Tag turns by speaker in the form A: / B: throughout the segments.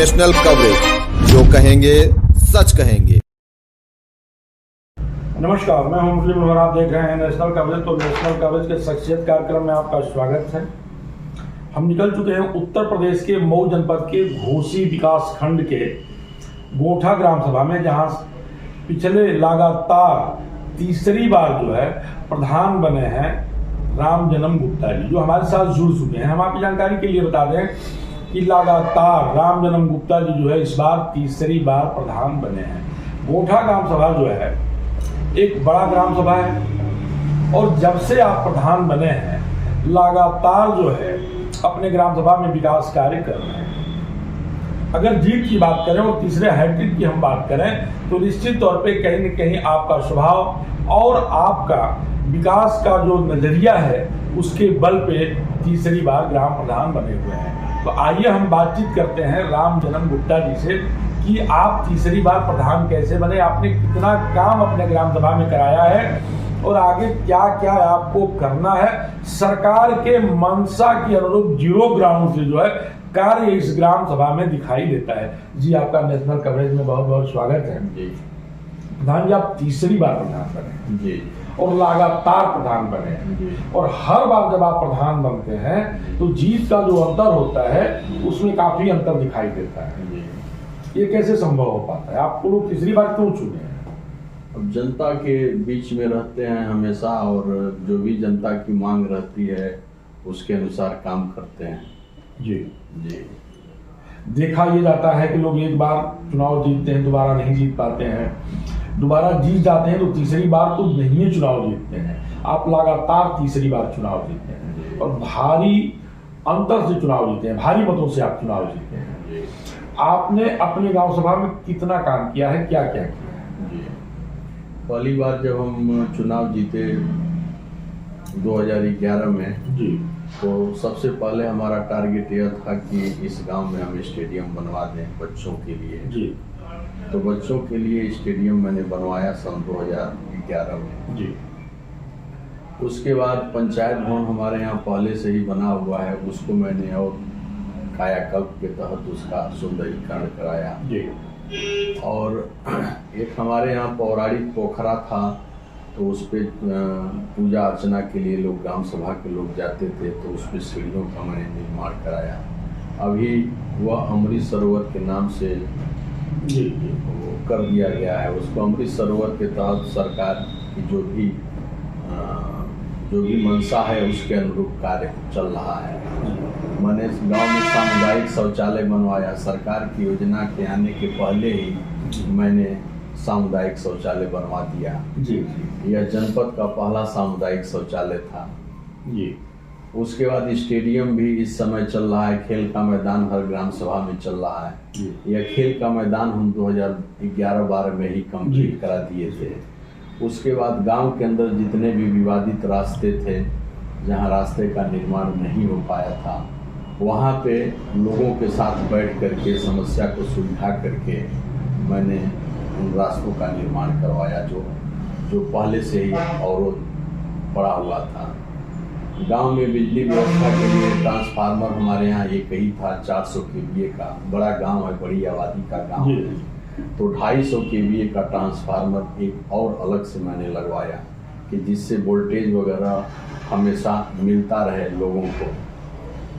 A: National coverage, जो कहेंगे सच कहेंगे।
B: नमस्कार, मैं हूं मुस्लिम और आप देख रहे हैं नेशनल कवरेज। तो नेशनल कवरेज के शख्सियत कार्यक्रम में आपका स्वागत है। हम निकल चुके हैं उत्तर प्रदेश के मऊ जनपद के घोसी विकास खंड के गोठा ग्राम सभा में, जहां पिछले लगातार तीसरी बार जो है प्रधान बने हैं राम जन्म गुप्ता जी, जो हमारे साथ जुड़ चुके हैं। हम आपकी जानकारी के लिए बता दें कि लगातार राम जन्म गुप्ता जी जो है इस बार तीसरी बार प्रधान बने हैं। गोठा ग्राम सभा जो है एक बड़ा ग्राम सभा है और जब से आप प्रधान बने हैं लगातार जो है अपने ग्राम सभा में विकास कार्य कर रहे हैं। अगर जीत की बात करें और तीसरे हैट्रिक की हम बात करें तो निश्चित तौर पे कहीं न कहीं आपका स्वभाव और आपका विकास का जो नजरिया है उसके बल पे तीसरी बार ग्राम प्रधान बने हुए हैं। तो आइए हम बातचीत करते हैं राम जन्म गुप्ता जी से कि आप तीसरी बार प्रधान कैसे बने, आपने कितना काम अपने ग्राम सभा में कराया है और आगे क्या क्या आपको करना है। सरकार के मंशा की अनुरूप जीरो ग्राउंड से जो है कार्य इस ग्राम सभा में दिखाई देता है। जी, आपका नेशनल कवरेज में बहुत बहुत स्वागत है।
C: जी
B: प्रधान जी, आप तीसरी बार प्रधान बने
C: जी
B: और लगातार प्रधान बने हैं और हर बार जब आप प्रधान बनते हैं तो जीत का जो अंतर होता है उसमें काफी अंतर दिखाई देता है। ये कैसे संभव हो पाता है? आपको लोग तीसरी बार क्यों चुने हैं?
C: अब जनता के बीच में रहते हैं हमेशा और जो भी जनता की मांग रहती है उसके अनुसार काम करते हैं।
B: जी
C: जी
B: देखा ये जाता है कि लोग एक बार चुनाव जीतते हैं, दोबारा नहीं जीत पाते हैं, दोबारा जीत जाते हैं तो तीसरी बार तो नहीं चुनाव जीतते हैं। आप लगातार तीसरी बार चुनाव जीतते हैं और भारी अंतर से चुनाव जीते हैं, भारी मतों से आप चुनाव जीते हैं। आपने अपने गांव सभा में कितना काम किया है, क्या क्या किया है?
C: जी पहली बार जब हम चुनाव जीते 2011 में
B: जी,
C: तो सबसे पहले हमारा टारगेट यह था कि इस गांव में हम स्टेडियम बनवा दें बच्चों के लिए।
B: जी
C: तो बच्चों के लिए स्टेडियम मैंने बनवाया सन 2011 में।
B: जी
C: उसके बाद पंचायत भवन हमारे यहाँ पहले से ही बना हुआ है, उसको मैंने और कायाकल्प के तहत उसका सुंदरीकरण कराया।
B: जी
C: और एक हमारे यहाँ पौराणिक पोखरा था तो उस पर पूजा अर्चना के लिए लोग ग्राम सभा के लोग जाते थे, तो उस पर सीढ़ियों का मैंने निर्माण कराया। अभी वह अमृत सरोवर के नाम से
B: जी
C: वो कर दिया गया है। उसको अमृत सरोवर के तहत सरकार की जो भी मंशा है उसके अनुरूप कार्य चल रहा है। मैंने इस गांव में सामुदायिक शौचालय बनवाया। सरकार की योजना के आने के पहले ही मैंने सामुदायिक शौचालय बनवा दिया।
B: जी
C: यह जनपद का पहला सामुदायिक शौचालय था।
B: जी
C: उसके बाद स्टेडियम भी इस समय चल रहा है, खेल का मैदान हर ग्राम सभा में चल रहा है। यह खेल का मैदान हम 2011-12 में ही कंप्लीट करा दिए थे। उसके बाद गांव के अंदर जितने भी विवादित रास्ते थे, जहां रास्ते का निर्माण नहीं हो पाया था, वहां पे लोगों के साथ बैठ करके समस्या को सुलझा करके मैंने उन रास्तों का निर्माण करवाया जो पहले से ही अवरोध पड़ा हुआ था। गांव में बिजली व्यवस्था के लिए ट्रांसफार्मर हमारे यहाँ एक ही था 400 kVA का। बड़ा गांव है, बड़ी आबादी का गांव है, तो 250 kVA का ट्रांसफार्मर एक और अलग से मैंने लगवाया कि जिससे वोल्टेज वगैरह हमेशा मिलता रहे लोगों को।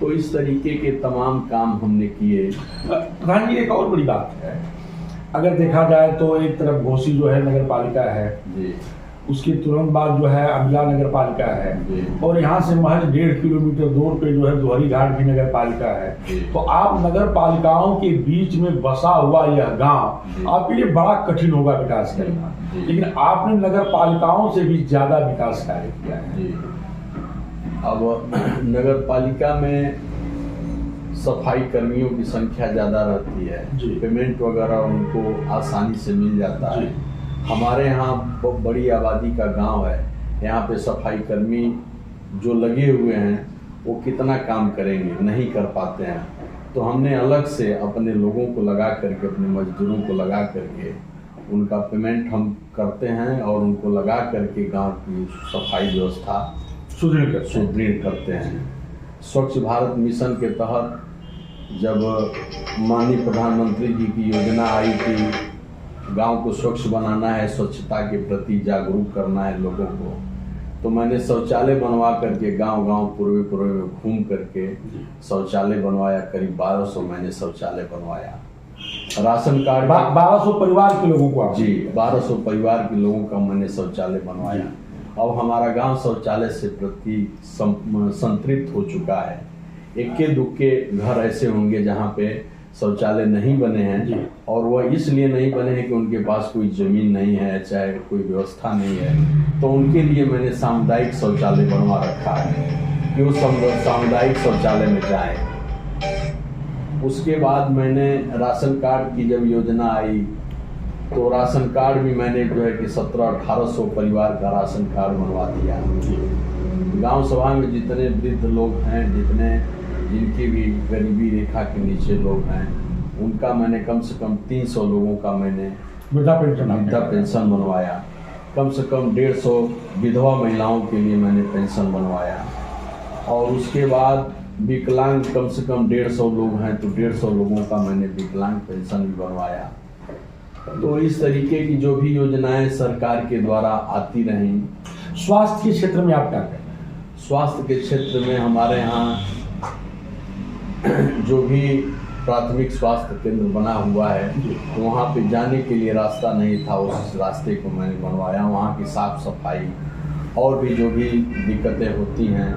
C: तो इस तरीके के तमाम काम हमने किए।
B: प्रधान जी, एक और बड़ी बात है, अगर देखा जाए तो एक तरफ घोसी जो है नगर पालिका है
C: जी,
B: उसके तुरंत बाद जो है अमला नगर पालिका है और यहाँ से महज 1.5 किलोमीटर दूर पे जो है दोहरी घाट भी नगर पालिका है। तो आप नगर पालिकाओं के बीच में बसा हुआ यह गांव आपके लिए बड़ा कठिन होगा विकास करना, लेकिन आपने नगर पालिकाओं से भी ज्यादा विकास कार्य किया है।
C: अब नगर पालिका में सफाई कर्मियों की संख्या ज़्यादा रहती है, पेमेंट वगैरह उनको आसानी से मिल जाता है। हमारे यहाँ बहुत बड़ी आबादी का गांव है, यहाँ पे सफाई कर्मी जो लगे हुए हैं वो कितना काम करेंगे, नहीं कर पाते हैं। तो हमने अलग से अपने लोगों को लगा करके, अपने मजदूरों को लगा करके उनका पेमेंट हम करते हैं और उनको लगा करके गांव की सफाई व्यवस्था सुदृढ़ करते हैं। स्वच्छ भारत मिशन के तहत जब माननीय प्रधानमंत्री जी की योजना आई कि गांव को स्वच्छ बनाना है, स्वच्छता के प्रति जागरूक करना है लोगों को, तो मैंने शौचालय बनवा करके गांव-गांव पूर्व में घूम करके शौचालय बनवाया। करीब 1200 मैंने शौचालय बनवाया। राशन कार्ड
B: 1200 परिवार के लोगों को
C: जी 1200 परिवार के लोगों का मैंने शौचालय बनवाया। अब हमारा गांव शौचालय से प्रति संतृप्त हो चुका है। इक्के दुक्के घर ऐसे होंगे जहां पे शौचालय नहीं बने हैं, और वह इसलिए नहीं बने हैं कि उनके पास कोई जमीन नहीं है, चाहे कोई व्यवस्था नहीं है। तो उनके लिए मैंने सामुदायिक शौचालय बनवा रखा है कि वो सामुदायिक शौचालय में जाए। उसके बाद मैंने राशन कार्ड की जब योजना आई तो राशन कार्ड भी मैंने जो है कि 1700-1800 परिवार का राशन कार्ड बनवा दिया। गांव सभा में जितने वृद्ध लोग हैं, जिनकी भी गरीबी रेखा के नीचे लोग हैं, उनका मैंने कम से कम 300 लोगों का मैंने वृद्धा पेंशन बनवाया। कम से कम 150 विधवा महिलाओं के लिए मैंने पेंशन बनवाया। और उसके बाद विकलांग कम से कम 150 लोग हैं, तो 150 लोगों का मैंने विकलांग पेंशन भी बनवाया। तो इस तरीके की जो भी योजनाएं सरकार के द्वारा आती रहीं।
B: स्वास्थ्य के क्षेत्र में आप क्या करें?
C: स्वास्थ्य के क्षेत्र में हमारे यहाँ जो भी प्राथमिक स्वास्थ्य केंद्र बना हुआ है, तो वहाँ पे जाने के लिए रास्ता नहीं था, उस रास्ते को मैंने बनवाया। वहाँ की साफ सफाई और भी जो भी दिक्कतें होती हैं,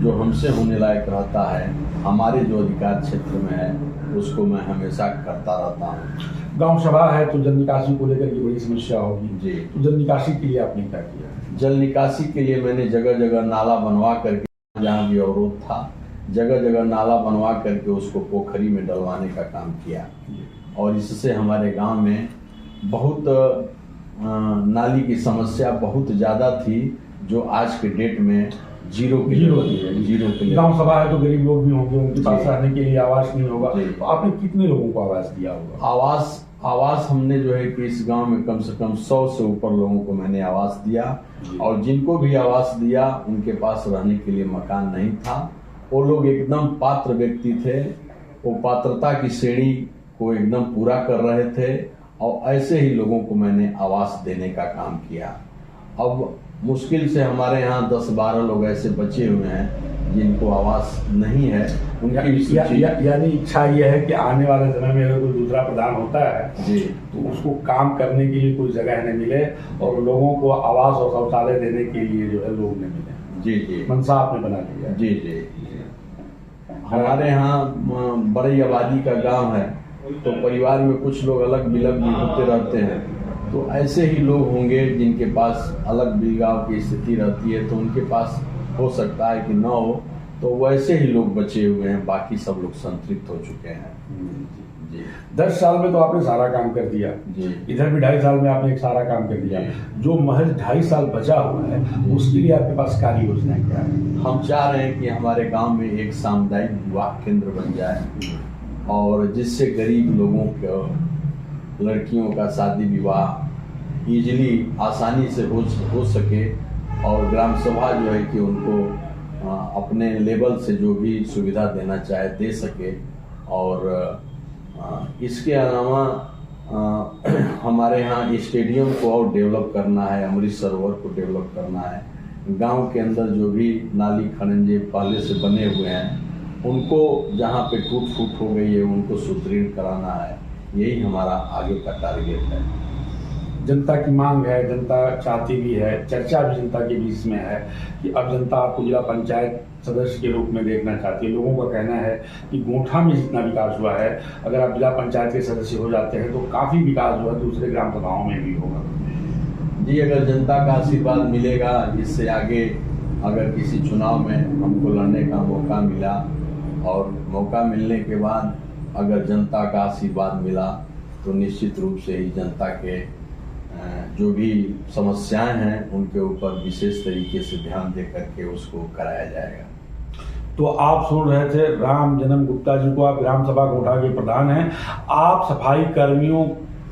C: जो हमसे होने लायक रहता है, हमारे जो अधिकार क्षेत्र में है, उसको मैं हमेशा करता रहता हूँ।
B: गांव सभा है तो जल निकासी को लेकर की बड़ी समस्या होगी
C: जी।
B: तो जल निकासी के लिए आपने क्या किया?
C: जल निकासी के लिए मैंने जगह जगह नाला बनवा करके, जहाँ भी अवरोध था, जगह जगह नाला बनवा करके उसको पोखरी में डलवाने का काम किया। और इससे हमारे गांव में बहुत नाली की समस्या बहुत ज़्यादा थी, जो आज के डेट में जीरो के लिए।
B: गांव सभा है तो गरीब लोग भी होंगे, उनके पास रहने के लिए आवास नहीं होगा, तो आपने कितने लोगों को आवास दिया होगा?
C: आवास हमने जो है कि इस गांव में कम से कम 100 से ऊपर लोगों को मैंने आवास दिया। और जिनको भी आवास दिया, उनके पास रहने के लिए मकान नहीं था। वो लोग एकदम पात्र व्यक्ति थे, वो पात्रता की श्रेणी को एकदम पूरा कर रहे थे, और ऐसे ही लोगों को मैंने आवास देने का काम किया। अब मुश्किल से हमारे यहाँ 10-12 लोग ऐसे बचे हुए हैं जिनको आवास नहीं है।
B: यानी इच्छा यह है कि आने वाले समय में अगर कोई दूसरा प्रधान होता है
C: जी,
B: तो उसको काम करने के लिए कोई जगह न मिले और लोगों को आवास और शौचालय देने के लिए जो है लोग न मिले।
C: जी
B: मनसा आपने बना लिया।
C: जी। हमारे यहाँ बड़ी आबादी का गांव है, तो परिवार में कुछ लोग अलग बिलग भी होते रहते हैं। तो ऐसे ही लोग होंगे जिनके पास अलग बिलगाव की स्थिति रहती है, तो उनके पास हो सकता है कि न हो, तो वैसे ही लोग बचे हुए हैं। बाकी सब लोग संतृप्त हो चुके हैं। जी।
B: 10 साल में तो आपने सारा काम कर दिया
C: जी।
B: इधर भी 2.5 साल में आपने एक सारा काम कर दिया। जो महज 2.5 साल बचा हुआ है, उसके लिए आपके पास कार्य योजना क्या है?
C: हम चाह रहे हैं कि हमारे गांव में एक सामुदायिक विवाह केंद्र बन जाए, और जिससे गरीब लोगों को, लड़कियों का शादी विवाह इजीली आसानी से हो सके, और ग्राम सभा जो है कि उनको अपने लेवल से जो भी सुविधा देना चाहे दे सके। और इसके अलावा हमारे यहाँ स्टेडियम को और डेवलप करना है, अमृत सरोवर को डेवलप करना है। गांव के अंदर जो भी नाली खड़ंजे पहले से बने हुए हैं, उनको जहाँ पे टूट फूट हो गई है, उनको सुदृढ़ कराना है। यही हमारा आगे का टारगेट है।
B: जनता की मांग है, जनता चाहती भी है, चर्चा भी जनता के बीच में है कि अब जनता आपको जिला पंचायत सदस्य के रूप में देखना चाहती है। लोगों का कहना है कि गोठा में जितना विकास हुआ है, अगर आप जिला पंचायत के सदस्य हो जाते हैं तो काफ़ी विकास जो है दूसरे ग्राम सभाओं में भी होगा।
C: जी, अगर जनता का आशीर्वाद मिलेगा, इससे आगे अगर किसी चुनाव में हमको लड़ने का मौका मिला, और मौका मिलने के बाद अगर जनता का आशीर्वाद मिला, तो निश्चित रूप से ही जनता के जो भी समस्याएं हैं उनके ऊपर विशेष तरीके से ध्यान दे करके उसको कराया जाएगा।
B: तो आप सुन रहे थे राम जन्म गुप्ता जी को, आप ग्राम सभा गोठा के प्रधान हैं। आप सफाई कर्मियों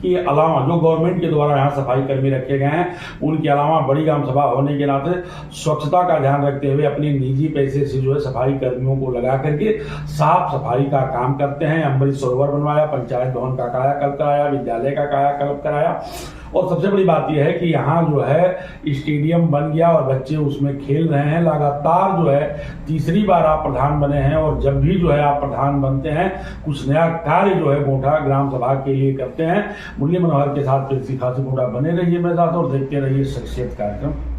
B: के अलावा जो गवर्नमेंट के द्वारा यहाँ सफाई कर्मी रखे गए हैं, उनके अलावा बड़ी ग्राम सभा होने के नाते स्वच्छता का ध्यान रखते हुए अपने निजी पैसे से जो है सफाई कर्मियों को लगा करके साफ सफाई का काम करते हैं। अमृत सरोवर बनवाया, पंचायत भवन का कायाकल्प कराया, विद्यालय का कायाकल्प कराया, और सबसे बड़ी बात यह है कि यहाँ जो है स्टेडियम बन गया और बच्चे उसमें खेल रहे हैं। लगातार जो है तीसरी बार आप प्रधान बने हैं, और जब भी जो है आप प्रधान बनते हैं कुछ नया कार्य जो है गोंठा ग्राम सभा के लिए करते हैं। मुरली मनोहर के साथ फिर खासी गोंठा बने रहिए मेरे साथ और देखते रहिए शख्सियत कार्यक्रम।